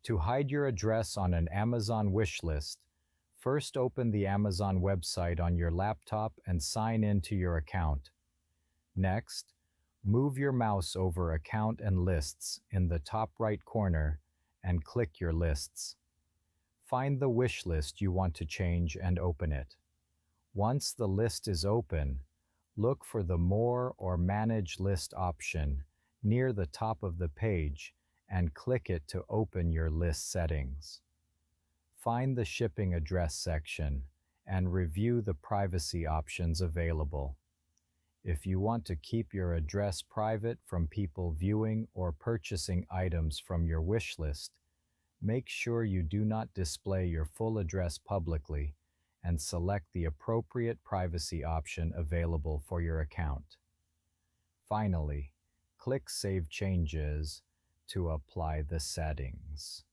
To hide your address on an Amazon wish list, first open the Amazon website on your laptop and sign in to your account. Next, move your mouse over Account and Lists in the top right corner and click your lists. Find the wish list you want to change and open it. Once the list is open, look for the More or Manage List option near the top of the page and click it to open your list settings. Find the Shipping Address section and review the privacy options available. If you want to keep your address private from people viewing or purchasing items from your wish list, make sure you do not display your full address publicly and select the appropriate privacy option available for your account. Finally, click Save Changes to apply the settings.